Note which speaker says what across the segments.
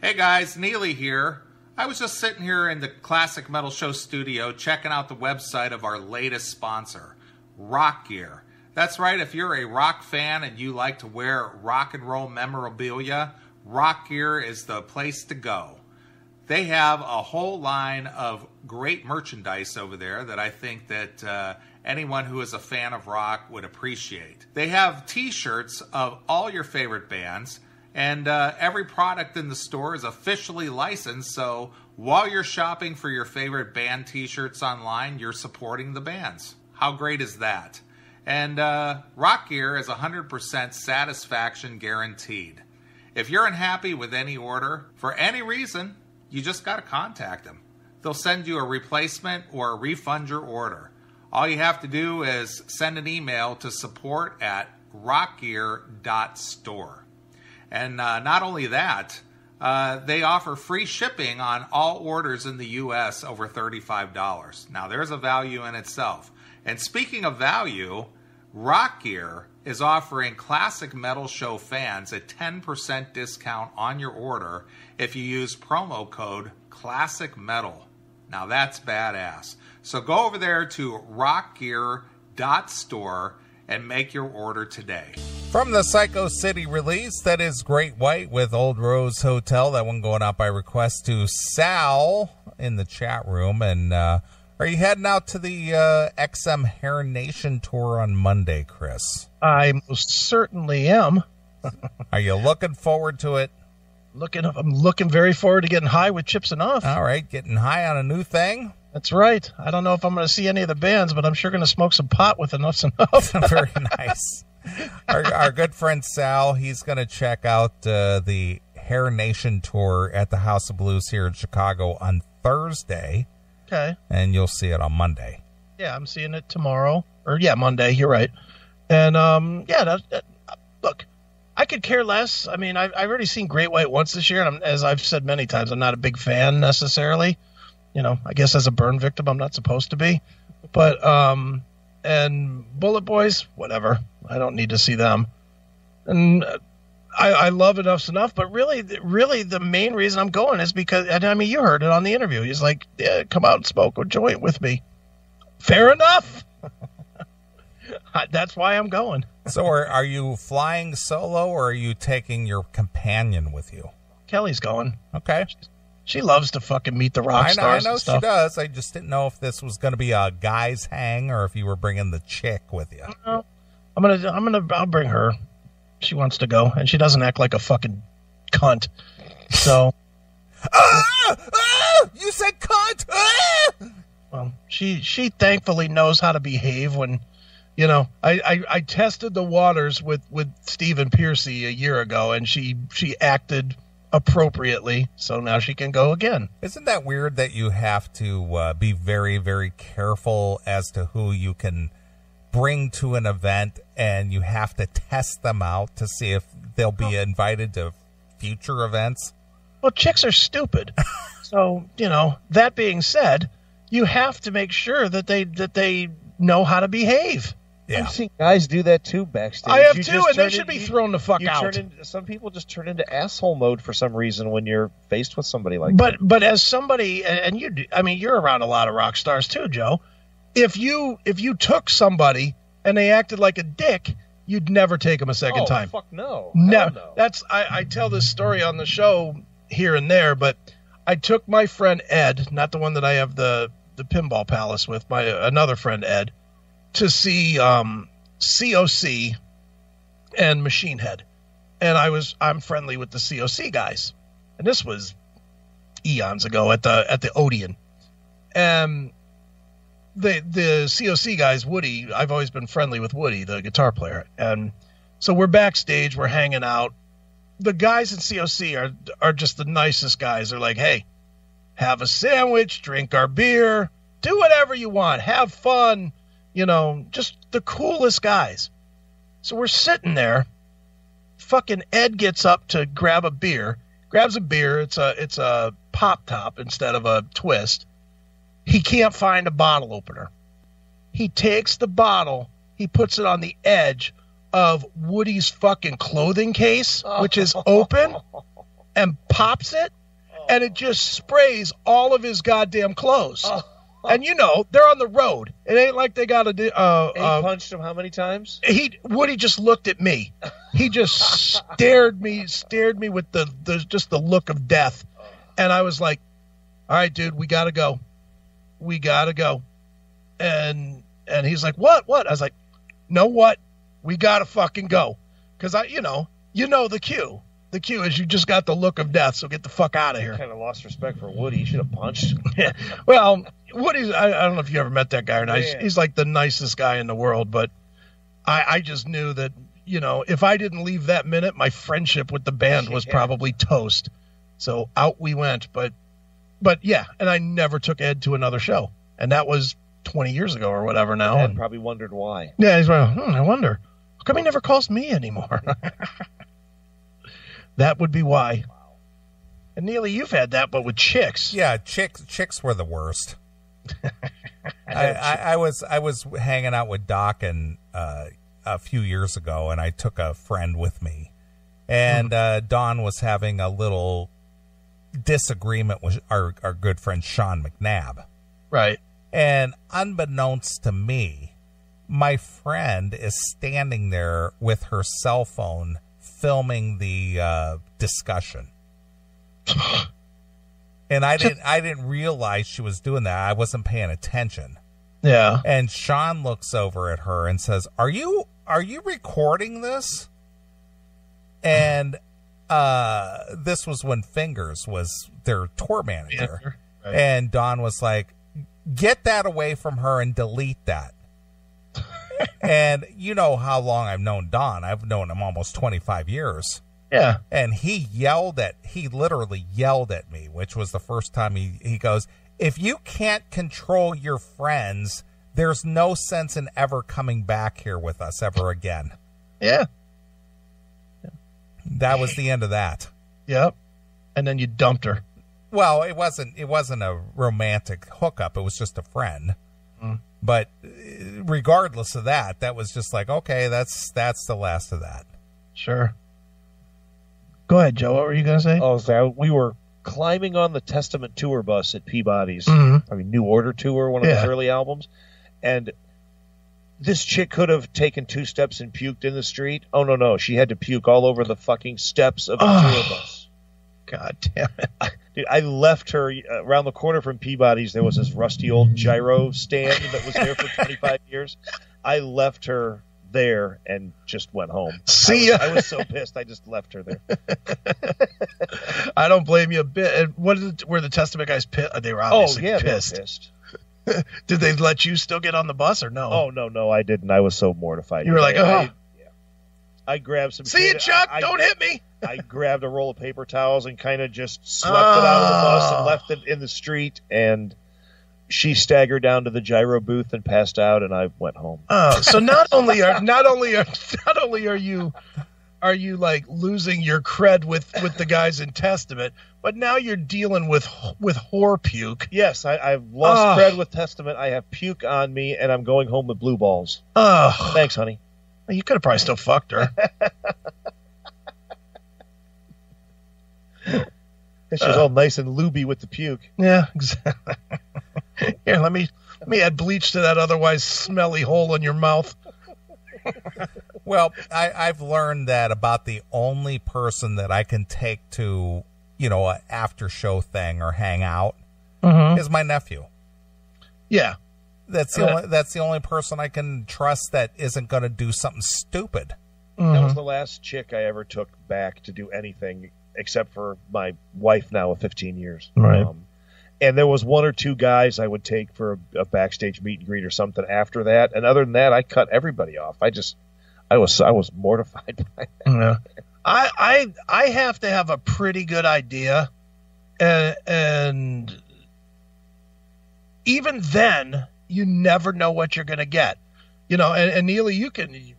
Speaker 1: Hey guys, Neeley here. I was just sitting here in the Classic Metal Show studio checking out the website of our latest sponsor, Rock Gear. That's right, if you're a rock fan and you like to wear rock and roll memorabilia, Rock Gear is the place to go. They have a whole line of great merchandise over there that I think that anyone who is a fan of rock would appreciate. They have t-shirts of all your favorite bands, and every product in the store is officially licensed, so while you're shopping for your favorite band t-shirts online, you're supporting the bands. How great is that? And Rock Gear is 100% satisfaction guaranteed. If you're unhappy with any order, for any reason, you just got to contact them. They'll send you a replacement or refund your order. All you have to do is send an email to support@rockgear.store. And not only that, they offer free shipping on all orders in the U.S. over $35. Now, there's a value in itself. And speaking of value, Rock Gear is offering Classic Metal Show fans a 10% discount on your order if you use promo code ClassicMetal. Now, that's badass. So go over there to rockgear.store and make your order today. From the Psycho City release, that is Great White with Old Rose Hotel. That one going out by request to Sal in the chat room. And are you heading out to the XM Hair Nation tour on Monday, Chris?
Speaker 2: I most certainly am.
Speaker 1: Are you looking forward to it?
Speaker 2: I'm looking very forward to getting high with Chips Enough.
Speaker 1: All right, getting high on a new thing?
Speaker 2: That's right. I don't know if I'm going to see any of the bands, but I'm sure going to smoke some pot with Enough's Enough.
Speaker 1: Very nice. Our good friend Sal, he's going to check out the Hair Nation tour at the House of Blues here in Chicago on Thursday.
Speaker 2: Okay.
Speaker 1: And you'll see it on Monday.
Speaker 2: Yeah, I'm seeing it tomorrow. Monday. You're right. And, look, I could care less. I mean, I've already seen Great White once this year, and as I've said many times, I'm not a big fan necessarily. You know, I guess as a burn victim, I'm not supposed to be. But, and Bullet Boys, whatever. I don't need to see them. And I love Enough's Enough, but really the main reason I'm going is because, and I mean, you heard it on the interview. He's like, yeah, come out and smoke a joint with me. Fair enough. That's why I'm going.
Speaker 1: So are you flying solo, or are you taking your companion with you?
Speaker 2: Kelly's going.
Speaker 1: Okay.
Speaker 2: She loves to fucking meet the rock stars.
Speaker 1: I know she does. I just didn't know if this was going to be a guy's hang or if you were bringing the chick with you.
Speaker 2: No, I'll bring her. She wants to go, and she doesn't act like a fucking cunt. So.
Speaker 1: You said cunt.
Speaker 2: Well, she thankfully knows how to behave when, you know, I tested the waters with Stephen Piercy a year ago, and she acted appropriately, so now she can go again.
Speaker 1: Isn't that weird that you have to be very, very careful as to who you can bring to an event, and you have to test them out to see if they'll be invited to future events?
Speaker 2: Well, chicks are stupid. So, you know, that being said, you have to make sure that they know how to behave.
Speaker 1: Yeah.
Speaker 3: I've seen guys do that too backstage.
Speaker 2: I have too, and they should be thrown the fuck out.
Speaker 3: Some people just turn into asshole mode for some reason when you're faced with somebody like that.
Speaker 2: But as somebody, and you do, I mean, you're around a lot of rock stars too, Joe. If you took somebody and they acted like a dick, you'd never take them a second time.
Speaker 3: Fuck no.
Speaker 2: No. That's I tell this story on the show here and there, but I took my friend Ed, not the one that I have the Pinball Palace with, another friend Ed, to see COC and Machine Head. And I'm friendly with the COC guys. And this was eons ago at the Odeon. And the COC guys, Woody, I've always been friendly with Woody, the guitar player. And so we're backstage, we're hanging out. The guys in COC are just the nicest guys. They're like, hey, have a sandwich, drink our beer, do whatever you want, have fun. You know, just the coolest guys. So we're sitting there. Fucking Ed gets up to grab a beer. Grabs a beer. It's a pop top instead of a twist. He can't find a bottle opener. He takes the bottle. He puts it on the edge of Woody's fucking clothing case, which is open. and pops it, and it just sprays all of his goddamn clothes. And they're on the road. It ain't like they got to do.
Speaker 3: And he punched him how many times?
Speaker 2: Woody just looked at me. He just stared me with the look of death. And I was like, all right, dude, we got to go. We got to go. And he's like, what? I was like, know what? We got to fucking go. Because the cue. The cue is you just got the look of death, so get the fuck out of here.
Speaker 3: Kind of lost respect for Woody. He should have punched.
Speaker 2: Yeah. Well, Woody's, I don't know if you ever met that guy or not.
Speaker 3: Yeah.
Speaker 2: He's like the nicest guy in the world, but I just knew that, if I didn't leave that minute, my friendship with the band was probably toast. So out we went. But yeah, and I never took Ed to another show. And that was 20 years ago or whatever now.
Speaker 3: Ed probably wondered why.
Speaker 2: Yeah, he's like, I wonder. How come he never calls me anymore? That would be why. And Neeley, you've had that, but with chicks.
Speaker 1: Yeah, chicks were the worst. I was hanging out with Doc a few years ago, and I took a friend with me, and Dawn was having a little disagreement with our good friend Sean McNabb.
Speaker 2: Right.
Speaker 1: And unbeknownst to me, my friend is standing there with her cell phone filming the discussion. And I didn't realize she was doing that. I wasn't paying attention.
Speaker 2: Yeah.
Speaker 1: And Sean looks over at her and says, Are you recording this? And this was when Fingers was their tour manager.
Speaker 2: Yeah, right.
Speaker 1: And Dawn was like, get that away from her and delete that. And you know how long I've known Don. I've known him almost 25 years.
Speaker 2: Yeah.
Speaker 1: And he literally yelled at me, which was the first time he goes, if you can't control your friends, there's no sense in ever coming back here with us ever again.
Speaker 2: Yeah.
Speaker 1: That was the end of that.
Speaker 2: Yep. And then you dumped her.
Speaker 1: Well, it wasn't a romantic hookup. It was just a friend. Mm. But regardless of that, that was just like, okay, that's the last of that.
Speaker 2: Sure. Go ahead, Joe. What were you going to say?
Speaker 3: Oh, so we were climbing on the Testament tour bus at Peabody's.
Speaker 2: Mm-hmm.
Speaker 3: I mean, New Order tour, one of his early albums. And this chick could have taken 2 steps and puked in the street. Oh, no. She had to puke all over the fucking steps of the tour bus.
Speaker 2: God damn it.
Speaker 3: Dude, I left her around the corner from Peabody's. There was this rusty old gyro stand that was there for 25 years. I left her there and just went home.
Speaker 2: See ya.
Speaker 3: I was so pissed. I just left her there.
Speaker 2: I don't blame you a bit. And were the Testament guys pissed? They were obviously pissed.
Speaker 3: They were pissed.
Speaker 2: Did they let you still get on the bus or no?
Speaker 3: Oh, no, I didn't. I was so mortified.
Speaker 2: You were like,
Speaker 3: I grabbed some.
Speaker 2: See you, Chuck. Don't hit me.
Speaker 3: I grabbed a roll of paper towels and kind of just swept it out of the bus and left it in the street. And she staggered down to the gyro booth and passed out, and I went home.
Speaker 2: Oh, so not only are you like losing your cred with the guys in Testament, but now you're dealing with whore puke.
Speaker 3: Yes, I've lost cred with Testament. I have puke on me, and I'm going home with blue balls.
Speaker 2: Oh,
Speaker 3: thanks, honey.
Speaker 2: You could have probably still fucked her.
Speaker 3: She's all nice and lubey with the puke.
Speaker 2: Yeah, exactly. Here, let me add bleach to that otherwise smelly hole in your mouth.
Speaker 1: Well, I've learned that about the only person that I can take to, an after show thing or hang out is my nephew.
Speaker 2: Yeah.
Speaker 1: That's the only person I can trust that isn't going to do something stupid.
Speaker 3: Mm-hmm. That was the last chick I ever took back to do anything except for my wife now of 15 years.
Speaker 2: Right.
Speaker 3: And there was 1 or 2 guys I would take for a backstage meet and greet or something after that. And other than that, I cut everybody off. I was mortified by that.
Speaker 2: Yeah. I have to have a pretty good idea. And even then, you never know what you're going to get. And Neeley,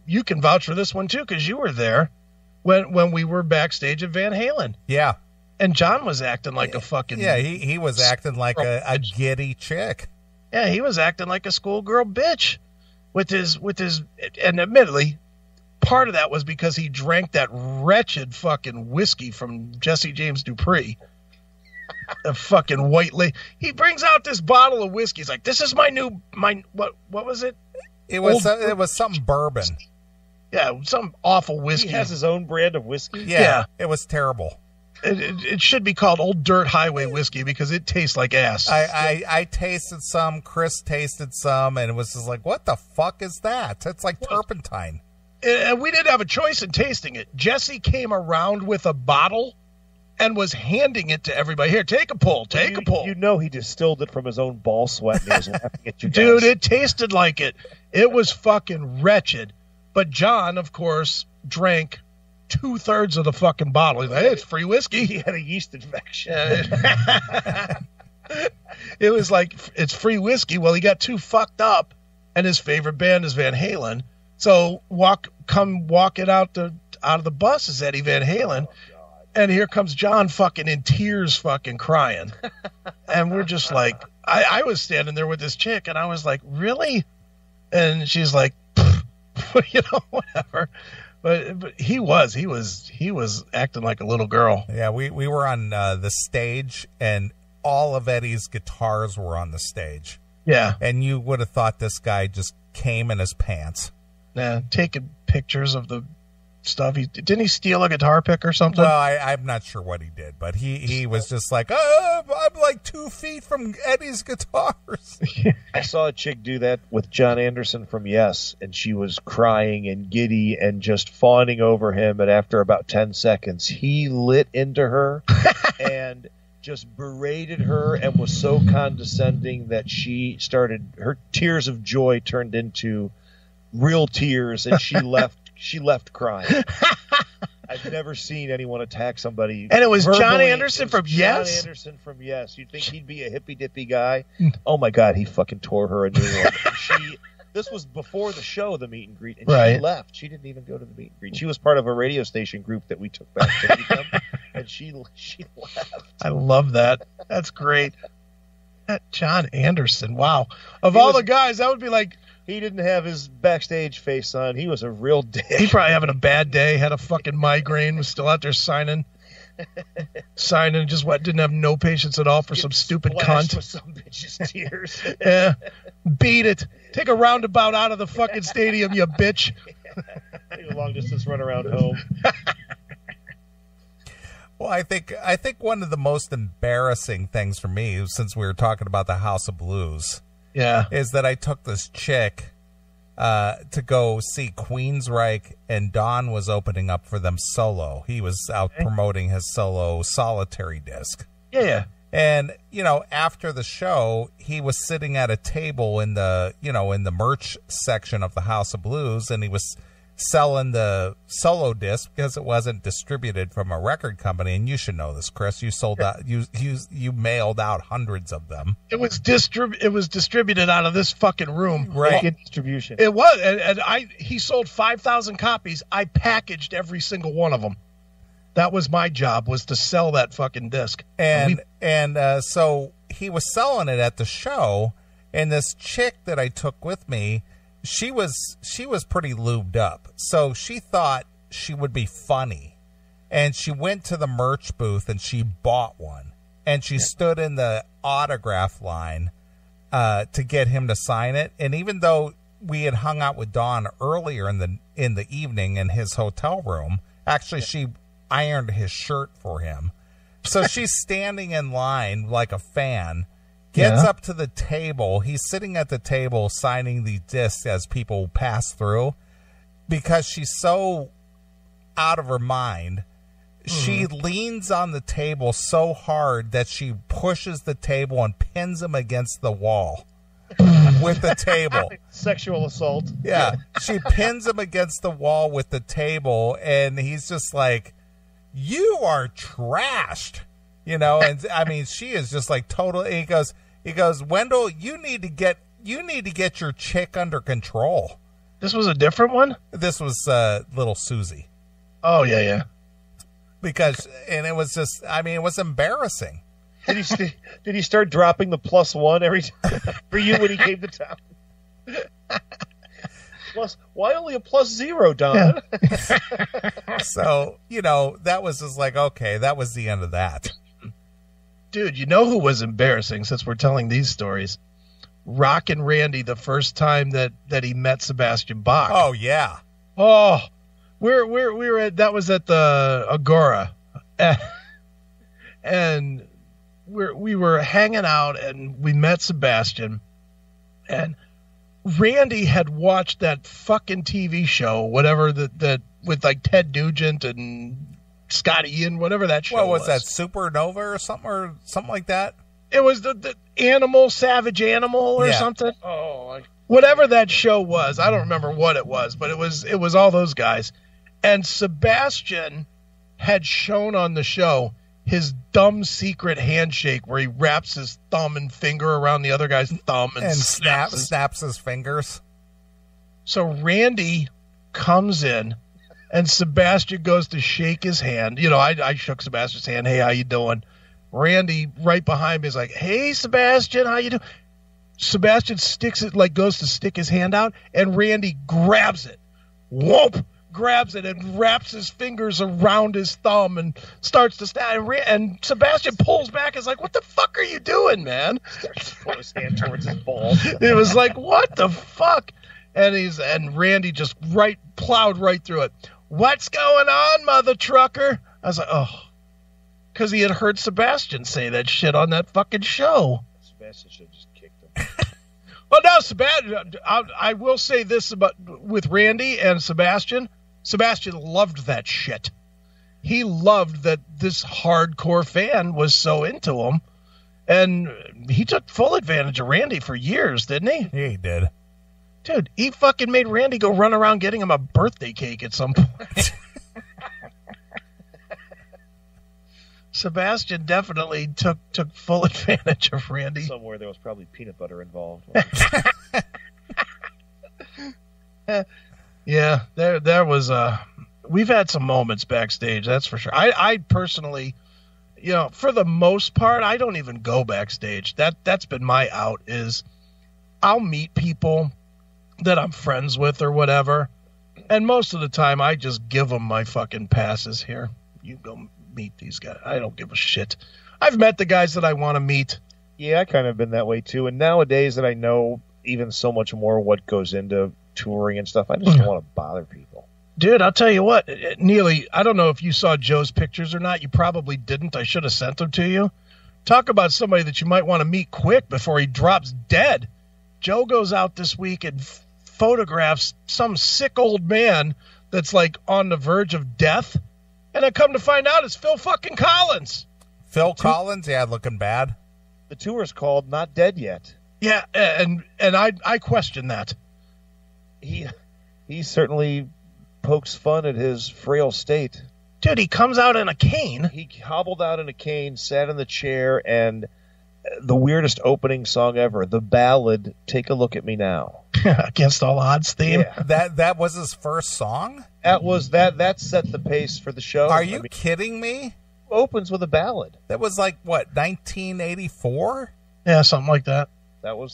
Speaker 2: you can vouch for this one too, because you were there when we were backstage at Van Halen.
Speaker 1: Yeah.
Speaker 2: And John was acting like a fucking...
Speaker 1: Yeah, he was acting like a giddy chick.
Speaker 2: Yeah, he was acting like a schoolgirl bitch with his... And admittedly, part of that was because he drank that wretched fucking whiskey from Jesse James Dupree. A fucking white he brings out this bottle of whiskey. He's like, this is my what was it?
Speaker 1: It was something bourbon.
Speaker 2: Yeah, some awful whiskey.
Speaker 3: He has his own brand of whiskey?
Speaker 1: Yeah. It was terrible.
Speaker 2: It should be called Old Dirt Highway whiskey because it tastes like ass.
Speaker 1: I tasted some, Chris tasted some, and it was just like, what the fuck is that? It's like turpentine.
Speaker 2: And we didn't have a choice in tasting it. Jesse came around with a bottle and was handing it to everybody. Here, take a pull, take a pull.
Speaker 3: You know he distilled it from his own ball sweat and he was laughing at you guys.
Speaker 2: Dude, it tasted like it. It was fucking wretched. But John, of course, drank 2/3 of the fucking bottle. He's like, hey, it's free whiskey.
Speaker 3: He had a yeast infection.
Speaker 2: It was like, it's free whiskey. Well, he got too fucked up, and his favorite band is Van Halen. So come walking out of the bus is Eddie Van Halen. And here comes John fucking in tears fucking crying. And we're just like, I was standing there with this chick, and I was like, really? And she's like, whatever. But he was acting like a little girl.
Speaker 1: Yeah, we were on the stage, and all of Eddie's guitars were on the stage.
Speaker 2: Yeah.
Speaker 1: And you would have thought this guy just came in his pants.
Speaker 2: Yeah, taking pictures of the stuff. Didn't he steal a guitar pick or something?
Speaker 1: Well, I'm not sure what he did, but he was just like, oh, I'm like 2 feet from Eddie's guitars.
Speaker 3: I saw a chick do that with John Anderson from Yes, and she was crying and giddy and just fawning over him, and after about 10 seconds, he lit into her and just berated her and was so condescending that her tears of joy turned into real tears, and she left crying. I've never seen anyone attack somebody.
Speaker 2: And it was John Anderson from Yes?
Speaker 3: John Anderson from Yes. You'd think he'd be a hippy-dippy guy. Oh, my God, he fucking tore her a new one. This was before the show, the meet and greet, and she left. She didn't even go to the meet and greet. She was part of a radio station group that we took back to meet them, and she left.
Speaker 2: I love that. That's great. That John Anderson, wow. Of all the guys, that would be like...
Speaker 3: He didn't have his backstage face on. He was a real dick.
Speaker 2: He probably having a bad day, had a fucking migraine, was still out there signing, just didn't have no patience at all for some stupid cunt.
Speaker 3: With some bitch's tears.
Speaker 2: Yeah, beat it. Take a roundabout out of the fucking stadium, you bitch.
Speaker 3: Take a long distance run around home.
Speaker 1: Well, I think one of the most embarrassing things for me, since we were talking about the House of Blues, is that I took this chick to go see Queensryche, and Don was opening up for them solo. He was out promoting his solo Solitary disc.
Speaker 2: Yeah.
Speaker 1: And, after the show, he was sitting at a table in the merch section of the House of Blues, and he was selling the solo disc because it wasn't distributed from a record company. And you should know this, Chris. You sold out. You mailed out hundreds of them.
Speaker 2: It was distributed out of this fucking room.
Speaker 1: Right.
Speaker 3: Distribution.
Speaker 2: It was, and he sold 5,000 copies. I packaged every single one of them. That was my job, was to sell that fucking disc.
Speaker 1: And so he was selling it at the show, and this chick that I took with me, she was pretty lubed up. So she thought she would be funny. And she went to the merch booth and she bought one. And she stood in the autograph line to get him to sign it. And even though we had hung out with Don earlier in the evening in his hotel room, actually she ironed his shirt for him. So she's standing in line like a fan. Gets up to the table. He's sitting at the table signing the discs as people pass through. Because she's so out of her mind, she leans on the table so hard that she pushes the table and pins him against the wall with the table.
Speaker 3: Sexual assault.
Speaker 1: Yeah. She pins him against the wall with the table, and he's just like, you are trashed. And I mean, she is just like totally. He goes, Wendell, you need to get your chick under control.
Speaker 2: This was a different one?
Speaker 1: This was little Susie.
Speaker 2: Oh, yeah.
Speaker 1: And it was just, I mean, it was embarrassing.
Speaker 3: Did he start dropping the +1 every time for you when he came to town? Why only a +0, Don?
Speaker 2: Yeah.
Speaker 1: So, that was just like, okay, that was the end of that.
Speaker 2: Dude, you know who was embarrassing since we're telling these stories? Rockin' Randy, the first time that he met Sebastian Bach.
Speaker 1: Oh, yeah.
Speaker 2: Oh, we were at, that was at the Agora. And we were hanging out and we met Sebastian, and Randy had watched that fucking TV show, whatever that with like Ted Nugent and Scotty Ian, whatever that show was.
Speaker 1: What was that, Supernova or something like that?
Speaker 2: It was the Animal, Savage Animal or something.
Speaker 3: Oh,
Speaker 2: whatever that show was. I don't remember what it was, but it was all those guys. And Sebastian had shown on the show his dumb secret handshake where he wraps his thumb and finger around the other guy's thumb and
Speaker 1: snaps his fingers.
Speaker 2: So Randy comes in and Sebastian goes to shake his hand. I shook Sebastian's hand. Hey, how you doing? Randy right behind me is like, hey, Sebastian, how you doing? Sebastian goes to stick his hand out, and Randy grabs it. Whoop! Grabs it and wraps his fingers around his thumb and starts to stand. And Sebastian pulls back. Is like, what the fuck are you doing, man?
Speaker 3: Starts to put his hand towards his balls.
Speaker 2: It was like, what the fuck? And Randy just plowed right through it. What's going on, mother trucker? I was like, oh, because he had heard Sebastian say that shit on that fucking show.
Speaker 3: Sebastian should have just kicked him.
Speaker 2: Well, no, Sebastian. I will say this with Randy and Sebastian. Sebastian loved that shit. He loved that this hardcore fan was so into him, and he took full advantage of Randy for years, didn't he?
Speaker 1: Yeah, he did.
Speaker 2: Dude, he fucking made Randy go run around getting him a birthday cake at some point. Sebastian definitely took full advantage of Randy.
Speaker 3: Somewhere there was probably peanut butter involved.
Speaker 2: Yeah, there was we've had some moments backstage, that's for sure. I personally, for the most part, I don't even go backstage. That's been my out, is I'll meet people that I'm friends with or whatever, and most of the time I just give them my fucking passes. Here, you go meet these guys. I don't give a shit. I've met the guys that I want to meet.
Speaker 3: Yeah, I kind of been that way too. And nowadays that I know even so much more what goes into touring and stuff, I just don't want to bother people.
Speaker 2: Dude, I'll tell you what, Neeley, I don't know if you saw Joe's pictures or not. You probably didn't. I should have sent them to you. Talk about somebody that you might want to meet quick before he drops dead. Joe goes out this week and photographs some sick old man that's like on the verge of death. And I come to find out it's Phil fucking Collins.
Speaker 1: Phil Collins? Yeah, looking bad.
Speaker 3: The tour is called Not Dead Yet.
Speaker 2: Yeah, and I question that.
Speaker 3: He certainly pokes fun at his frail state.
Speaker 2: Dude, he comes out in a cane.
Speaker 3: He hobbled out in a cane, sat in the chair, and the weirdest opening song ever, the ballad, Take a Look at Me Now.
Speaker 2: Against All Odds theme.
Speaker 3: Yeah.
Speaker 1: That was his first song?
Speaker 3: That set the pace for the show.
Speaker 1: Are you kidding me?
Speaker 3: Opens with a ballad.
Speaker 1: That was like, what, 1984?
Speaker 2: Yeah, something like that.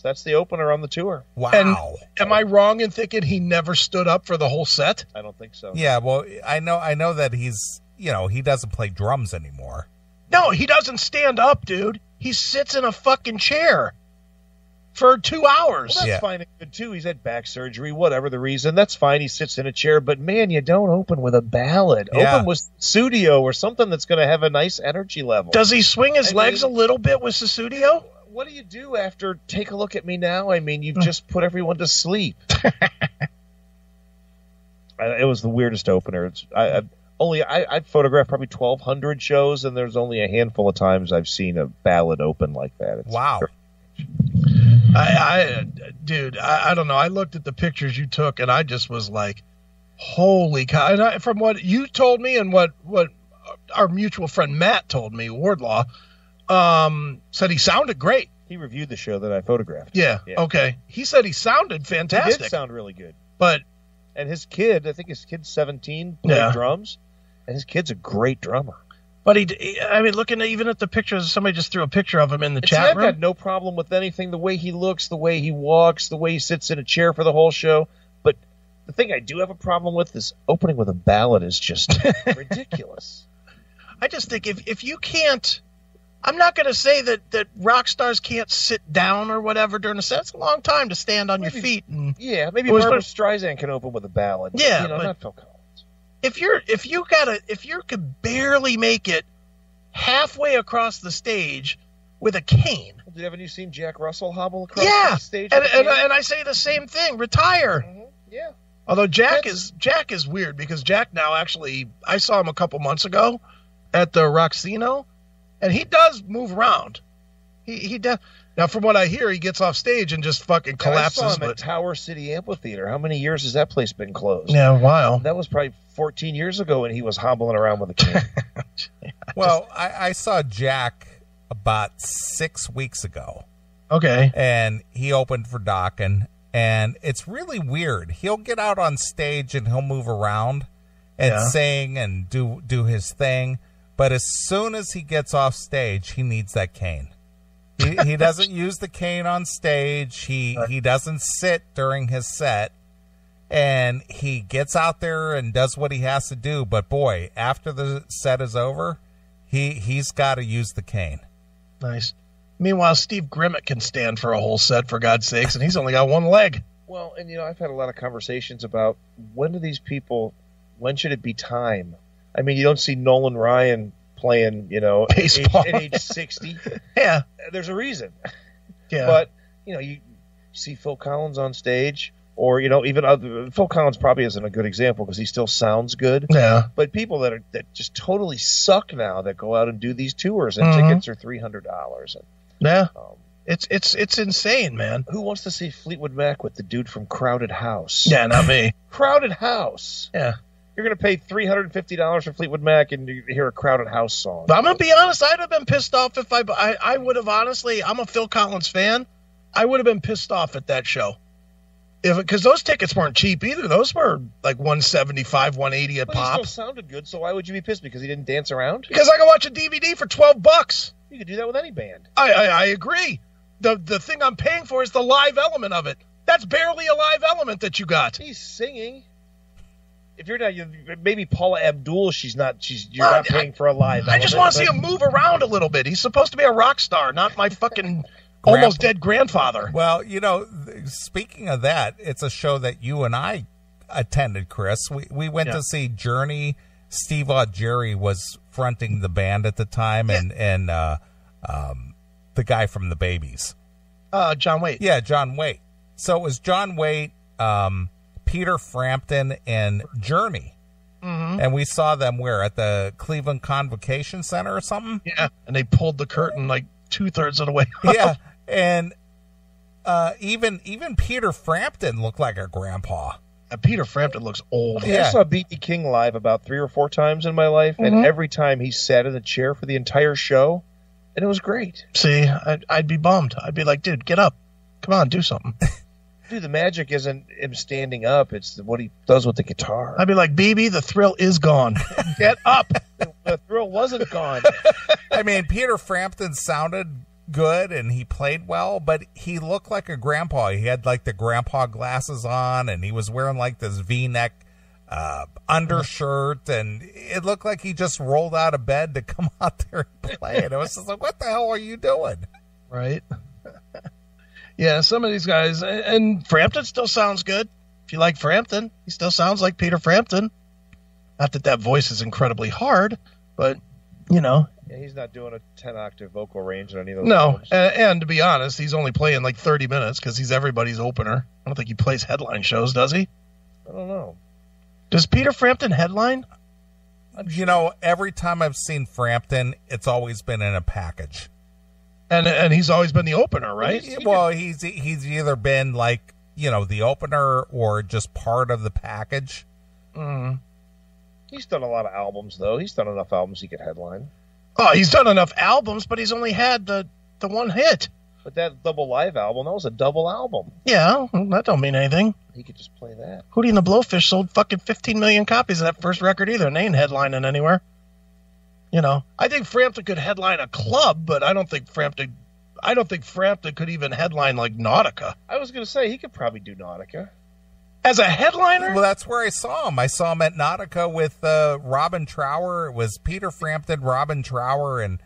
Speaker 3: That's the opener on the tour.
Speaker 1: Wow.
Speaker 2: And am I wrong in thinking he never stood up for the whole set?
Speaker 3: I don't think so.
Speaker 1: Yeah, well, I know that he's, he doesn't play drums anymore.
Speaker 2: No, he doesn't stand up, dude. He sits in a fucking chair for 2 hours.
Speaker 3: Well, that's fine and good, too. He's had back surgery, whatever the reason. That's fine. He sits in a chair. But, man, you don't open with a ballad.
Speaker 1: Yeah.
Speaker 3: Open with Studio or something that's going to have a nice energy level.
Speaker 2: Does he swing his legs a little bit with Susudio?
Speaker 3: What do you do after Take a Look at Me Now? I mean, you've just put everyone to sleep. It was the weirdest opener. I've photographed probably 1,200 shows, and there's only a handful of times I've seen a ballad open like that.
Speaker 1: Wow.
Speaker 2: Dude, I don't know. I looked at the pictures you took, and I just was like, holy cow. And from what you told me and what our mutual friend Matt told me, Wardlaw, said he sounded great.
Speaker 3: He reviewed the show that I photographed.
Speaker 2: Yeah. Okay. He said he sounded fantastic.
Speaker 3: He did sound really good.
Speaker 2: And
Speaker 3: his kid, I think his kid's 17, played drums, and his kid's a great drummer.
Speaker 2: But looking even at the pictures, somebody just threw a picture of him in the chat room.
Speaker 3: I've got no problem with anything, the way he looks, the way he walks, the way he sits in a chair for the whole show. But The thing I do have a problem with is opening with a ballad is just ridiculous.
Speaker 2: I just think if you can't, I'm not going to say that rock stars can't sit down or whatever during a set. It's a long time to stand on your feet. And
Speaker 3: maybe Barbara Streisand can open with a ballad.
Speaker 2: Yeah,
Speaker 3: but not Phil Collins.
Speaker 2: If you could barely make it halfway across the stage with a cane.
Speaker 3: Haven't you seen Jack Russell hobble across the stage?
Speaker 2: And I say the same thing. Retire.
Speaker 3: Mm-hmm. Yeah.
Speaker 2: Although Jack is weird because Jack now actually, I saw him a couple months ago at the Roxino, and he does move around. He does. Now, from what I hear, he gets off stage and just fucking collapses.
Speaker 3: I saw him at Tower City Amphitheater. How many years has that place been closed?
Speaker 2: Yeah, a while.
Speaker 3: That was probably 14 years ago when he was hobbling around with a cane.
Speaker 1: I saw Jack about 6 weeks ago.
Speaker 2: Okay.
Speaker 1: And he opened for Dokken. And it's really weird. He'll get out on stage and he'll move around and sing and do his thing. But as soon as he gets off stage, he needs that cane. He doesn't use the cane on stage. He doesn't sit during his set. And he gets out there and does what he has to do. But boy, after the set is over, he's got to use the cane.
Speaker 2: Nice. Meanwhile, Steve Grimmett can stand for a whole set, for God's sakes, and he's only got one leg.
Speaker 3: Well, and, I've had a lot of conversations about when should it be time? I mean, you don't see Nolan Ryan playing,
Speaker 2: baseball
Speaker 3: at age 60.
Speaker 2: Yeah.
Speaker 3: There's a reason.
Speaker 2: Yeah.
Speaker 3: But, you see Phil Collins on stage, or, even Phil Collins probably isn't a good example because he still sounds good.
Speaker 2: Yeah.
Speaker 3: But people that just totally suck now that go out and do these tours, and tickets are $300.
Speaker 2: Yeah, it's insane, man.
Speaker 3: Who wants to see Fleetwood Mac with the dude from Crowded House?
Speaker 2: Yeah, not me.
Speaker 3: Crowded House.
Speaker 2: Yeah.
Speaker 3: You're going to pay $350 for Fleetwood Mac and you hear a Crowded House song.
Speaker 2: But I'm going to be honest, I'd have been pissed off if I would have honestly, I'm a Phil Collins fan. I would have been pissed off at that show. Because those tickets weren't cheap either. Those were like $175, $180 a pop.
Speaker 3: But he still sounded good, so why would you be pissed? Because he didn't dance around?
Speaker 2: Because I could watch a DVD for $12.
Speaker 3: You could do that with any band.
Speaker 2: I agree. The thing I'm paying for is the live element of it. That's barely a live element that you got.
Speaker 3: He's singing. If you're not, maybe Paula Abdul, you're not paying for a live element.
Speaker 2: I just want to see him move around a little bit. He's supposed to be a rock star, not my fucking almost dead grandfather.
Speaker 1: Well, speaking of that, it's a show that you and I attended, Chris. We went to see Journey. Steve Augeri was fronting the band at the time, and the guy from the Babies.
Speaker 2: John Waite.
Speaker 1: Yeah, John Waite. So it was John Waite, Peter Frampton, and Journey. Mm-hmm. And we saw them at the Cleveland Convocation Center or something?
Speaker 2: Yeah, and they pulled the curtain like 2/3 of the way up.
Speaker 1: Yeah, and even Peter Frampton looked like a grandpa.
Speaker 2: Peter Frampton looks old.
Speaker 3: Yeah. I saw B.B. King live about 3 or 4 times in my life, and every time he sat in the chair for the entire show, and it was great.
Speaker 2: See, I'd be bummed. I'd be like, dude, get up. Come on, do something.
Speaker 3: Dude, the magic isn't him standing up. It's what he does with the guitar.
Speaker 2: I'd be like, BB, the thrill is gone. Get up.
Speaker 3: The thrill wasn't gone.
Speaker 1: I mean, Peter Frampton sounded good and he played well, but he looked like a grandpa. He had like the grandpa glasses on, and he was wearing like this V-neck undershirt, and it looked like he just rolled out of bed to come out there and play. And it was just like, what the hell are you doing?
Speaker 2: Right. Yeah, some of these guys, and Frampton still sounds good. If you like Frampton, he still sounds like Peter Frampton. Not that voice is incredibly hard, but, Yeah,
Speaker 3: he's not doing a 10-octave vocal range on any of those.
Speaker 2: No, and to be honest, he's only playing like 30 minutes because he's everybody's opener. I don't think he plays headline shows, does he?
Speaker 3: I don't know.
Speaker 2: Does Peter Frampton headline?
Speaker 1: Every time I've seen Frampton, it's always been in a package.
Speaker 2: And he's always been the opener, right?
Speaker 1: Well, he's either been like, the opener or just part of the package.
Speaker 2: Mm.
Speaker 3: He's done a lot of albums, though. He's done enough albums he could headline.
Speaker 2: Oh, he's done enough albums, but he's only had the one hit.
Speaker 3: But that double live album, that was a double album.
Speaker 2: Yeah, well, that don't mean anything.
Speaker 3: He could just play that.
Speaker 2: Hootie and the Blowfish sold fucking 15 million copies of that first record either, and they ain't headlining anywhere. I think Frampton could headline a club, but I don't think Frampton could even headline like Nautica.
Speaker 3: I was going to say, he could probably do Nautica.
Speaker 2: As a headliner?
Speaker 1: Well, that's where I saw him. I saw him at Nautica with Robin Trower. It was Peter Frampton, Robin Trower, and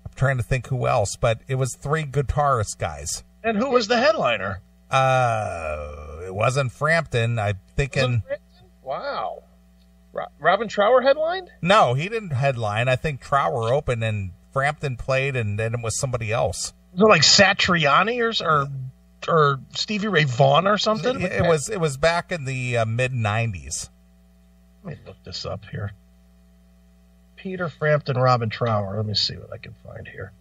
Speaker 1: I'm trying to think who else, but it was 3 guitarist guys.
Speaker 2: And who was the headliner?
Speaker 1: It wasn't Frampton. I'm thinking.
Speaker 3: Wow. Robin Trower headlined?
Speaker 1: No, he didn't headline. I think Trower opened and Frampton played, and then it was somebody else.
Speaker 2: Was it like Satriani or Stevie Ray Vaughan or something?
Speaker 1: It was back in the mid '90s.
Speaker 2: Let me look this up here. Peter Frampton, Robin Trower. Let me see what I can find here.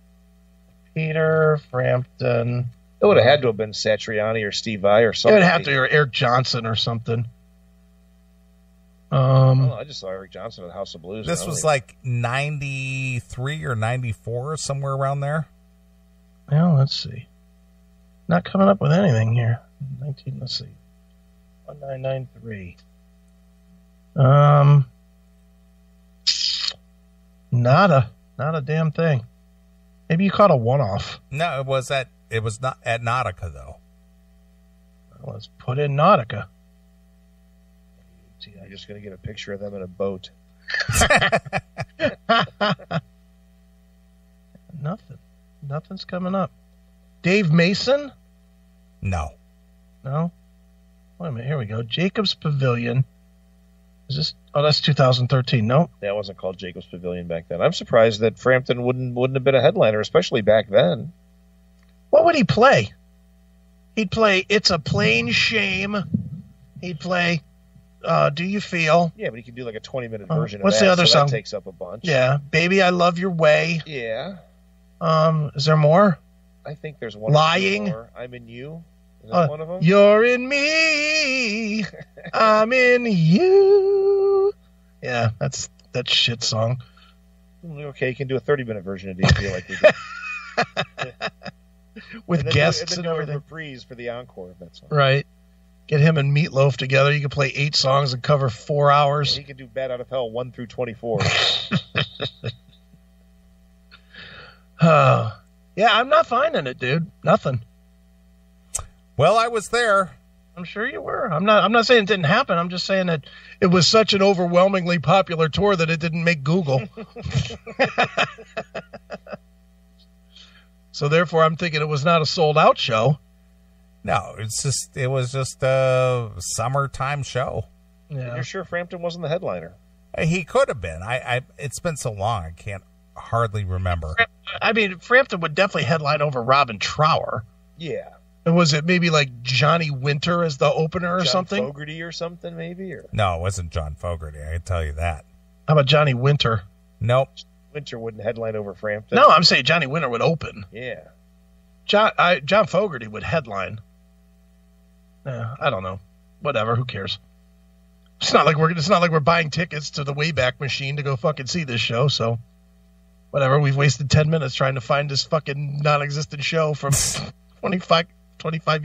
Speaker 2: Peter Frampton.
Speaker 3: It would have had to have been Satriani or Steve Vai or something.
Speaker 2: It would have to be Eric Johnson or something.
Speaker 3: I just saw Eric Johnson at House of Blues.
Speaker 1: This was like 93 or 94, somewhere around there.
Speaker 2: Well, let's see. Not coming up with anything here. 19, let's see. 1993. Not a damn thing. Maybe you caught a one-off.
Speaker 1: No, it was not at Nautica though.
Speaker 2: Well, let's put in Nautica.
Speaker 3: See, I'm just going to get a picture of them in a boat.
Speaker 2: Nothing's coming up. Dave Mason?
Speaker 1: No.
Speaker 2: Wait a minute. Here we go. Jacobs Pavilion. Is this? Oh, that's 2013. No.
Speaker 3: That wasn't called Jacobs Pavilion back then. I'm surprised that Frampton wouldn't have been a headliner, especially back then.
Speaker 2: What would he play? He'd play "It's a Plain Shame." He'd play "Do You Feel?"
Speaker 3: Yeah, but he could do like a 20-minute version
Speaker 2: what's
Speaker 3: of that.
Speaker 2: the other song?
Speaker 3: That takes up a bunch.
Speaker 2: Yeah, "Baby, I Love Your Way."
Speaker 3: Yeah.
Speaker 2: Is there more?
Speaker 3: I think there's one.
Speaker 2: Lying.
Speaker 3: More. I'm in You. Is that one of them?
Speaker 2: You're in me. I'm in you. Yeah, that's that shit song.
Speaker 3: Okay, you can do a 30-minute version of "Do You Feel?" Like we did.
Speaker 2: With guests and everything.
Speaker 3: Reprise for the encore of that song.
Speaker 2: Right. Get him and Meatloaf together. You can play 8 songs and cover 4 hours.
Speaker 3: Yeah, he can do "Bad Out of Hell" 1 through 24.
Speaker 2: Yeah, I'm not finding it, dude. Nothing.
Speaker 1: Well, I was there.
Speaker 2: I'm sure you were. I'm not saying it didn't happen. I'm just saying that it was such an overwhelmingly popular tour that it didn't make Google. So therefore, I'm thinking it was not a sold out show.
Speaker 1: No, it was just a summertime show.
Speaker 2: Yeah.
Speaker 3: You're sure Frampton wasn't the headliner?
Speaker 1: He could have been. It's been so long, I can't hardly remember.
Speaker 2: I mean, Frampton would definitely headline over Robin Trower.
Speaker 3: Yeah.
Speaker 2: And was it maybe like Johnny Winter as the opener or something?
Speaker 3: John Fogerty or something, maybe? Or...
Speaker 1: No, it wasn't John Fogerty. I can tell you that.
Speaker 2: How about Johnny Winter?
Speaker 1: Nope.
Speaker 3: Winter wouldn't headline over Frampton.
Speaker 2: No, I'm saying Johnny Winter would open.
Speaker 3: Yeah.
Speaker 2: John Fogerty would headline. I don't know. Whatever. Who cares? It's not like we're buying tickets to the Wayback Machine to go fucking see this show. So, whatever. We've wasted 10 minutes trying to find this fucking non-existent show from 25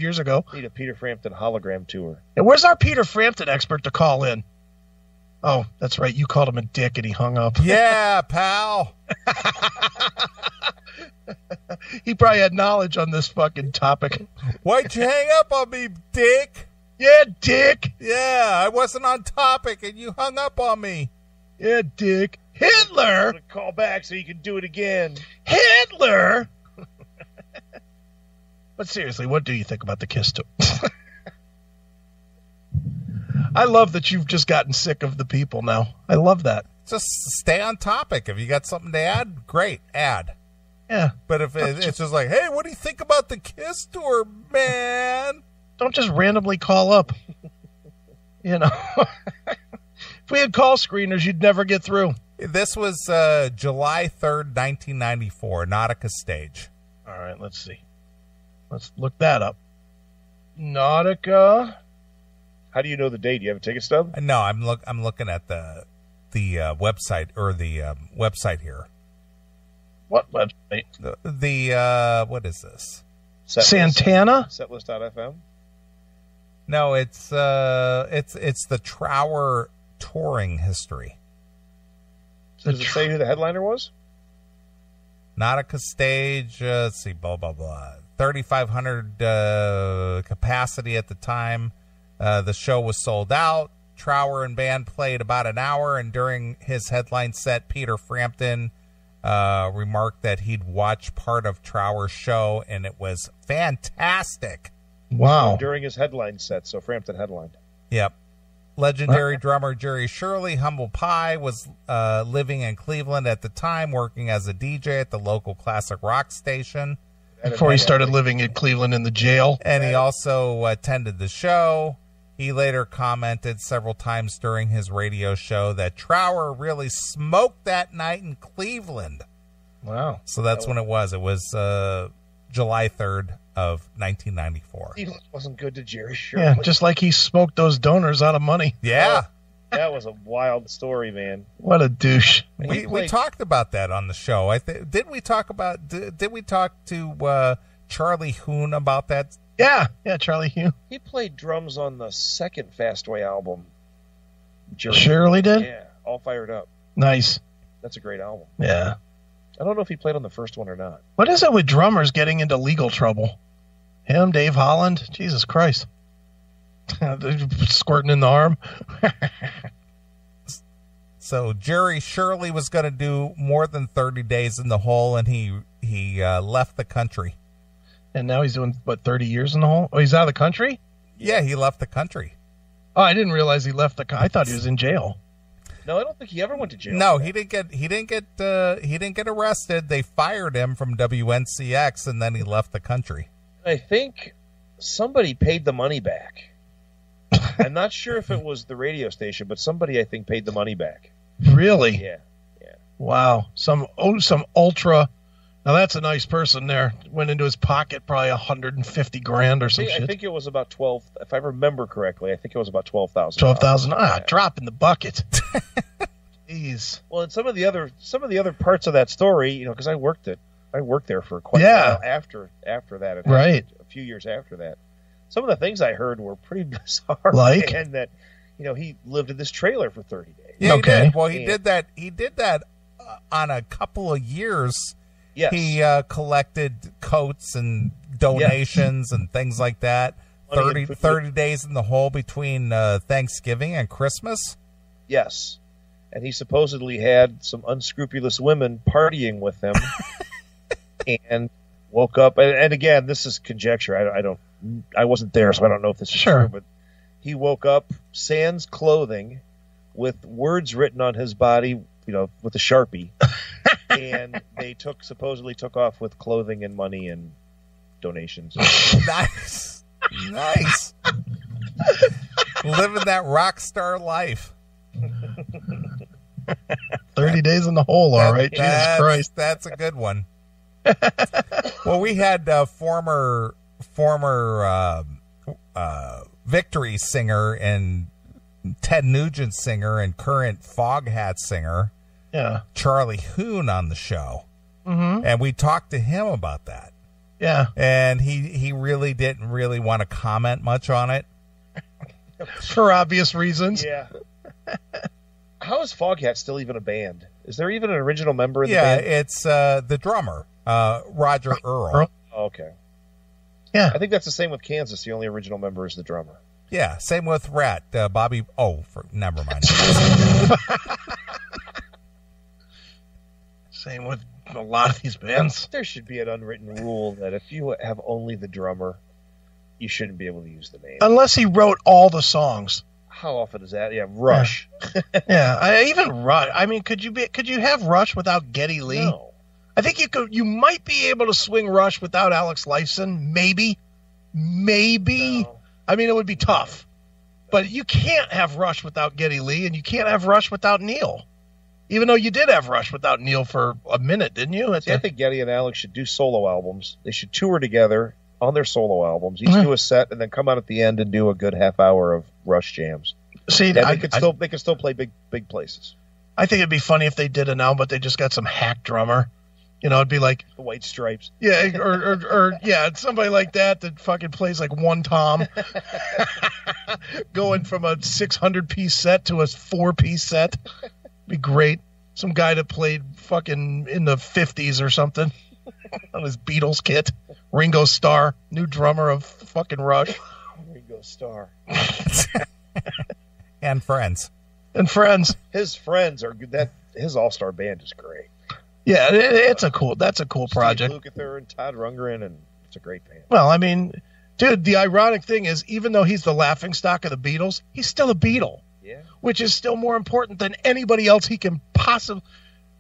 Speaker 2: years ago.
Speaker 3: Need a Peter Frampton hologram tour.
Speaker 2: And where's our Peter Frampton expert to call in? Oh, that's right. You called him a dick and he hung up.
Speaker 1: Yeah, pal.
Speaker 2: He probably had knowledge on this fucking topic.
Speaker 1: Why'd you hang up on me, dick?
Speaker 2: Yeah, dick.
Speaker 1: Yeah, I wasn't on topic and you hung up on me.
Speaker 2: Yeah, dick. Hitler.
Speaker 3: I'm gonna call back so you can do it again.
Speaker 2: Hitler. But seriously, what do you think about the Kiss tour? I love that you've just gotten sick of the people now. I love that.
Speaker 1: Just stay on topic. If you got something to add, great, add.
Speaker 2: Yeah.
Speaker 1: But if it's just like, hey, what do you think about the Kiss tour, man?
Speaker 2: Don't just randomly call up. You know, if we had call screeners, you'd never get through.
Speaker 1: This was July 3rd, 1994, Nautica stage.
Speaker 2: All right, let's see. Let's look that up. Nautica.
Speaker 3: How do you know the date? You have a ticket stub?
Speaker 1: No, I'm looking at the website or the website here.
Speaker 2: What website?
Speaker 1: The what is this?
Speaker 2: Santana?
Speaker 3: Setlist.fm?
Speaker 1: No, it's the Trower touring history.
Speaker 3: So does it say who the headliner was?
Speaker 1: Nautica stage, let's see, blah, blah, blah. 3,500 capacity at the time. The show was sold out. Trower and band played about an hour, and during his headline set, Peter Frampton remarked that he'd watched part of Trower's show, and it was fantastic.
Speaker 2: Wow.
Speaker 3: So during his headline set, so Frampton headlined.
Speaker 1: Yep. Legendary drummer Jerry Shirley, Humble Pie, was living in Cleveland at the time, working as a DJ at the local classic rock station.
Speaker 2: Before he started living in Cleveland in the jail.
Speaker 1: And he also attended the show. He later commented several times during his radio show that Trower really smoked that night in Cleveland.
Speaker 2: Wow.
Speaker 1: So that's when it was. It was July 3rd of 1994.
Speaker 3: He wasn't good to Jerry Shirley.
Speaker 2: Yeah, just like he smoked those donors out of money.
Speaker 1: Yeah.
Speaker 3: That was a wild story, man.
Speaker 2: What a douche.
Speaker 1: We talked about that on the show. Did we talk to Charlie Hoon about that?
Speaker 2: Yeah, Charlie Hugh.
Speaker 3: He played drums on the second Fastway album.
Speaker 2: Shirley did?
Speaker 3: Yeah, All Fired Up.
Speaker 2: Nice.
Speaker 3: That's a great album.
Speaker 2: Yeah.
Speaker 3: I don't know if he played on the first one or not.
Speaker 2: What is it with drummers getting into legal trouble? Him, Dave Holland? Jesus Christ. Squirting in the arm.
Speaker 1: So Jerry Shirley was going to do more than 30 days in the hole, and he left the country.
Speaker 2: And now he's doing, 30 years in the hole? Oh, he's out of the country?
Speaker 1: Yeah, he left the country.
Speaker 2: Oh, I didn't realize he left I thought he was in jail.
Speaker 3: No, I don't think he ever went to jail.
Speaker 1: No, he didn't get arrested. They fired him from WNCX, and then he left the country.
Speaker 3: I think somebody paid the money back. I'm not sure if it was the radio station, but somebody I think paid the money back.
Speaker 2: Really?
Speaker 3: Yeah.
Speaker 2: Wow. Some ultra. Now that's a nice person there. Went into his pocket probably $150,000 or some shit.
Speaker 3: I think it was about 12. If I remember correctly, I think it was about 12,000.
Speaker 2: 12,000. Drop in the bucket. Jeez.
Speaker 3: Well, and some of the other parts of that story, because I worked there for quite a while after that. It
Speaker 2: right.
Speaker 3: A few years after that. Some of the things I heard were pretty bizarre.
Speaker 2: Like?
Speaker 3: And that, he lived in this trailer for 30 days.
Speaker 1: Yeah,
Speaker 2: okay.
Speaker 1: He did. Well, he did that on a couple of years.
Speaker 3: Yes.
Speaker 1: He collected coats and donations and things like that. 30 days in the hole between Thanksgiving and Christmas.
Speaker 3: Yes. And he supposedly had some unscrupulous women partying with him and woke up. And again, this is conjecture. I wasn't there, so I don't know if this is true, but he woke up sans clothing with words written on his body, with a Sharpie. And they supposedly took off with clothing and money and donations.
Speaker 1: Nice. Living that rock star life.
Speaker 2: 30 days in the hole, all right. Jesus Christ.
Speaker 1: That's a good one. Well, we had former Victory singer and Ted Nugent singer and current Foghat singer, Charlie Hoon, on the show.
Speaker 2: Mm-hmm.
Speaker 1: And we talked to him about that.
Speaker 2: Yeah.
Speaker 1: And he really didn't really want to comment much on it.
Speaker 2: For obvious reasons.
Speaker 3: Yeah. How is Foghat still even a band? Is there even an original member in the band?
Speaker 1: Yeah, it's the drummer, Roger Earl.
Speaker 3: Oh, okay.
Speaker 2: Yeah.
Speaker 3: I think that's the same with Kansas. The only original member is the drummer.
Speaker 1: Yeah, same with Rat. Bobby. Never mind.
Speaker 2: Same with a lot of these bands.
Speaker 3: There should be an unwritten rule that if you have only the drummer, you shouldn't be able to use the name.
Speaker 2: Unless he wrote all the songs.
Speaker 3: How often is that? Yeah, Rush.
Speaker 2: Yeah, even Rush. I mean, could you have Rush without Geddy Lee?
Speaker 3: No.
Speaker 2: I think you might be able to swing Rush without Alex Lifeson. Maybe.
Speaker 3: No.
Speaker 2: I mean, it would be tough. But you can't have Rush without Geddy Lee, and you can't have Rush without Neil. Even though you did have Rush without Neil for a minute, didn't you?
Speaker 3: I think Geddy and Alex should do solo albums. They should tour together on their solo albums. Each do a set, and then come out at the end and do a good half hour of Rush jams.
Speaker 2: See,
Speaker 3: they could still play big places.
Speaker 2: I think it'd be funny if they did an album, but they just got some hack drummer. It'd be like
Speaker 3: the White Stripes.
Speaker 2: Yeah, or somebody like that fucking plays like one tom, going from a 600-piece set to a 4-piece set. Be great. Some guy that played fucking in the 50s or something on his Beatles kit. Ringo Starr, new drummer of fucking Rush.
Speaker 3: Ringo Ringo Starr.
Speaker 4: And friends.
Speaker 2: And friends.
Speaker 3: His friends are good. His all-star band is great.
Speaker 2: Yeah, that's a cool project.
Speaker 3: Steve Lukather and Todd Rundgren, and it's a great band.
Speaker 2: Well, I mean, dude, the ironic thing is, even though he's the laughingstock of the Beatles, he's still a Beatle.
Speaker 3: Yeah.
Speaker 2: Which is still more important than anybody else he can possibly.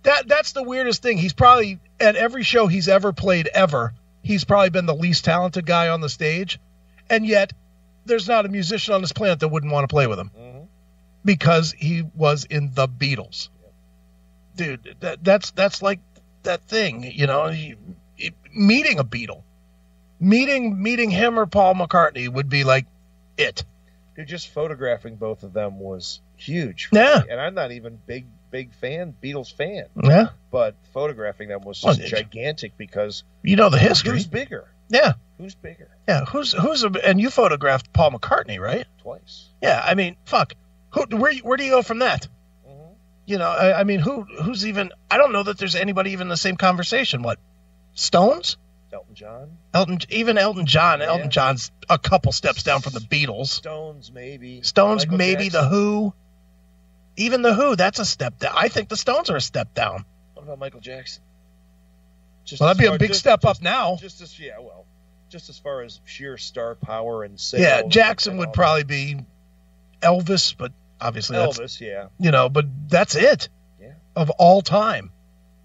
Speaker 2: That's the weirdest thing. He's probably, at every show he's ever played ever, he's probably been the least talented guy on the stage. And yet, there's not a musician on this planet that wouldn't want to play with him.
Speaker 3: Mm-hmm.
Speaker 2: Because he was in the Beatles. Dude, that's like that thing, you know, meeting a Beatle. Meeting him or Paul McCartney would be like it.
Speaker 3: Dude, just photographing both of them was huge.
Speaker 2: Yeah.
Speaker 3: And I'm not even big Beatles fan.
Speaker 2: Yeah.
Speaker 3: But photographing them was just gigantic because
Speaker 2: you know the history.
Speaker 3: Who's bigger?
Speaker 2: Yeah.
Speaker 3: Who's bigger?
Speaker 2: Yeah. And you photographed Paul McCartney, right?
Speaker 3: Twice. Yeah.
Speaker 2: I mean, fuck. Where do you go from that?
Speaker 3: Mm-hmm.
Speaker 2: You know, I mean, who's even? I don't know that there's anybody even in the same conversation. What? Stones?
Speaker 3: Elton John.
Speaker 2: Elton John.
Speaker 3: Yeah.
Speaker 2: Elton John's a couple steps down from the Beatles.
Speaker 3: Stones, maybe.
Speaker 2: Michael maybe. Jackson. The Who. Even the Who, that's a step down. I think the Stones are a step down.
Speaker 3: What about Michael Jackson?
Speaker 2: That'd be a big step up now.
Speaker 3: Just as far as sheer star power and sales.
Speaker 2: Yeah, Jackson would probably be Elvis, but obviously
Speaker 3: Elvis, yeah.
Speaker 2: You know, but that's it.
Speaker 3: Yeah.
Speaker 2: Of all time.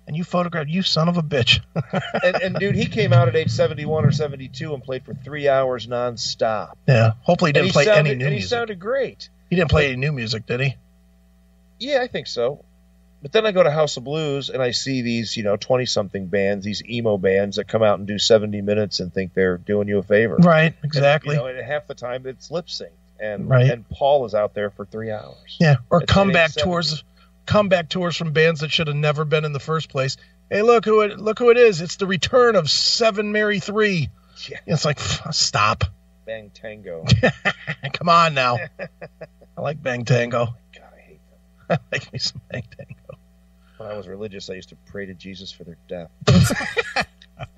Speaker 2: And you photographed, you son of a bitch.
Speaker 3: and dude, he came out at age 71 or 72 and played for 3 hours nonstop.
Speaker 2: Yeah. Hopefully he didn't play any new music.
Speaker 3: And he sounded great.
Speaker 2: He didn't play any new music, did he?
Speaker 3: Yeah, I think so. But then I go to House of Blues and I see these, 20-something bands, these emo bands that come out and do 70 minutes and think they're doing you a favor.
Speaker 2: Right, exactly.
Speaker 3: And half the time it's lip sync. And Paul is out there for 3 hours.
Speaker 2: Yeah, or comeback tours from bands that should have never been in the first place. Hey, look who it is. It's the return of Seven Mary 3. Yeah. It's like, stop.
Speaker 3: Bang Tango.
Speaker 2: Come on now. I like Bang Tango.
Speaker 3: God, I hate them.
Speaker 2: I like me some Bang Tango.
Speaker 3: When I was religious, I used to pray to Jesus for their death.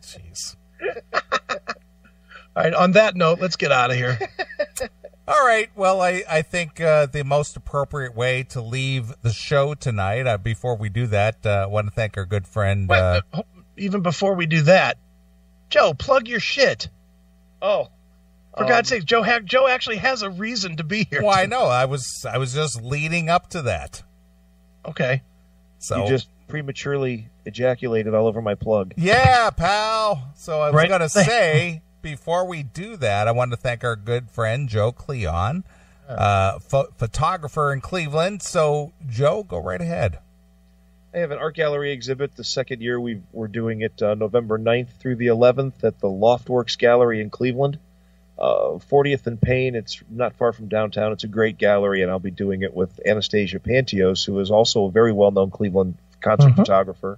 Speaker 4: Jeez.
Speaker 2: All right, on that note, let's get out of here.
Speaker 4: All right. Well, I think the most appropriate way to leave the show tonight, before we do that, I want to thank our good friend.
Speaker 2: Even before we do that, Joe, plug your shit.
Speaker 3: Oh.
Speaker 2: For God's sake, Joe actually has a reason to be here.
Speaker 4: Well, I know. I was just leading up to that.
Speaker 2: Okay.
Speaker 4: So
Speaker 3: you just prematurely ejaculated all over my plug.
Speaker 4: Yeah, pal. So I was going to say, before we do that, I want to thank our good friend, Joe Kleon, photographer in Cleveland. So, Joe, go right ahead.
Speaker 3: I have an art gallery exhibit. The second year we're doing it November 9th through the 11th at the Loftworks Gallery in Cleveland. 40th and Payne. It's not far from downtown. It's a great gallery, and I'll be doing it with Anastasia Pantios, who is also a very well-known Cleveland concert photographer.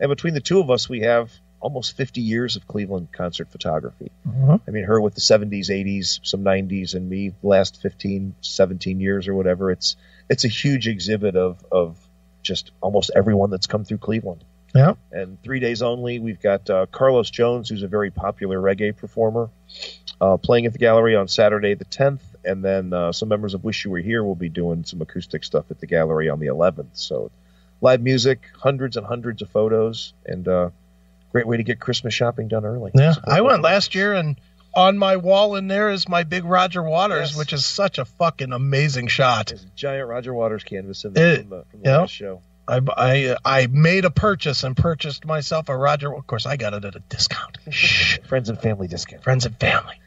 Speaker 3: And between the two of us, we have almost 50 years of Cleveland concert photography. I mean, her with the 70s, 80s, some 90s, and me the last 15, 17 years or whatever. It's a huge exhibit of just almost everyone that's come through Cleveland.
Speaker 2: Yeah.
Speaker 3: And 3 days only. We've got Carlos Jones, who's a very popular reggae performer, playing at the gallery on Saturday the 10th. And then some members of Wish You Were Here will be doing some acoustic stuff at the gallery on the 11th. So live music, hundreds and hundreds of photos, and great way to get Christmas shopping done early.
Speaker 2: Yeah, I went last year, and on my wall in there is my big Roger Waters, which is such a fucking amazing shot.
Speaker 3: There's a giant Roger Waters canvas in there from the last show.
Speaker 2: I made a purchase and purchased myself a Roger. Of course, I got it at a discount.
Speaker 3: Friends and family discount.
Speaker 2: Friends and family.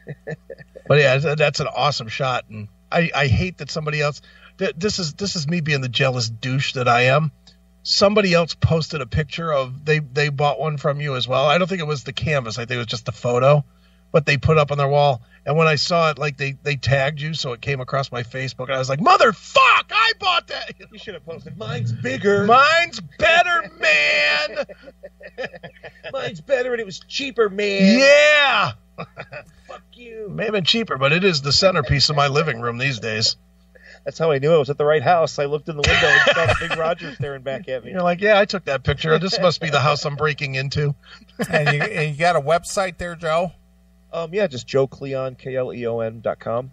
Speaker 2: But yeah, that's an awesome shot, and I hate that somebody else. This is me being the jealous douche that I am. Somebody else posted a picture of they bought one from you as well. I don't think it was the canvas. I think it was just the photo, but they put up on their wall. And when I saw it, like they tagged you, so it came across my Facebook, and I was like, "Motherfuck! I bought that."
Speaker 3: You should have posted, "Mine's bigger.
Speaker 2: Mine's better, man.
Speaker 3: Mine's better, and it was cheaper, man."
Speaker 2: Yeah.
Speaker 3: Fuck you.
Speaker 2: May have been cheaper, but it is the centerpiece of my living room these days.
Speaker 3: That's how I knew I was at the right house. I looked in the window and saw Big Roger staring back at me.
Speaker 2: You're like, "Yeah, I took that picture. This must be the house I'm breaking into."
Speaker 4: And you got a website there, Joe?
Speaker 3: Yeah, just Joe Kleon, KLEON.com.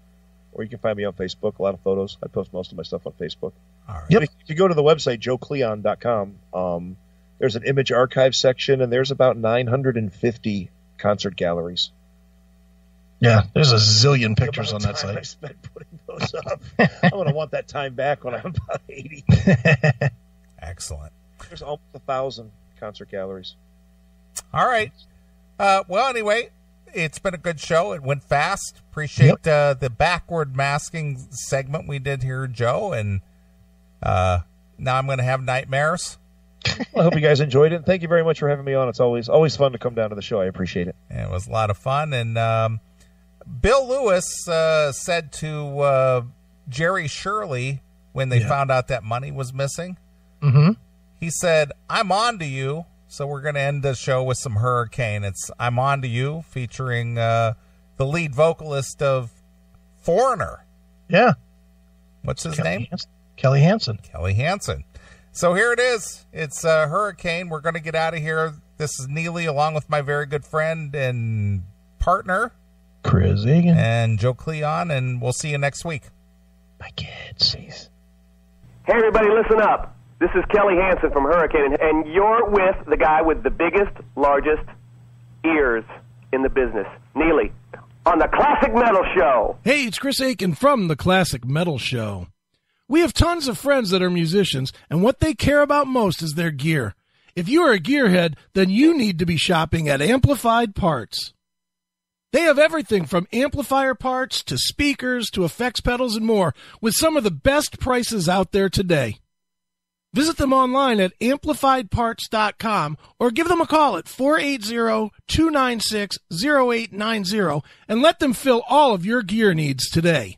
Speaker 3: or you can find me on Facebook. A lot of photos. I post most of my stuff on Facebook.
Speaker 4: All right.
Speaker 2: Yep.
Speaker 3: If you go to the website, joekleon.com, there's an image archive section, and there's about 950 concert galleries.
Speaker 2: Yeah, there's a zillion pictures on that
Speaker 3: I
Speaker 2: site.
Speaker 3: spent putting those up. I'm going to want that time back when I'm about 80.
Speaker 4: Excellent.
Speaker 3: There's almost 1,000 concert galleries.
Speaker 4: All right. Well, anyway, it's been a good show. It went fast. Appreciate the backward masking segment we did here, Joe. And now I'm going to have nightmares.
Speaker 3: Well, I hope you guys enjoyed it. And thank you very much for having me on. It's always fun to come down to the show. I appreciate it.
Speaker 4: And it was a lot of fun. And Bill Lewis said to Jerry Shirley when they found out that money was missing, he said, "I'm on to you." So we're going to end the show with some Hurricane. It's "I'm On to You," featuring the lead vocalist of Foreigner.
Speaker 2: Yeah.
Speaker 4: What's his name?
Speaker 2: Kelly Hansen.
Speaker 4: Kelly Hansen. So here it is. It's Hurricane. We're going to get out of here. This is Neeley, along with my very good friend and partner,
Speaker 2: Chris Egan.
Speaker 4: and Joe Kleon, and we'll see you next week.
Speaker 2: My kids.
Speaker 5: Hey, everybody, listen up. This is Kelly Hansen from Hurricane, and you're with the guy with the biggest, largest ears in the business, Neeley, on the Classic Metal Show.
Speaker 6: Hey, it's Chris Aiken from the Classic Metal Show. We have tons of friends that are musicians, and what they care about most is their gear. If you are a gearhead, then you need to be shopping at Amplified Parts. They have everything from amplifier parts to speakers to effects pedals and more, with some of the best prices out there today. Visit them online at amplifiedparts.com or give them a call at 480-296-0890 and let them fill all of your gear needs today.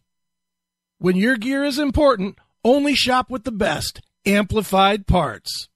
Speaker 6: When your gear is important, only shop with the best, Amplified Parts.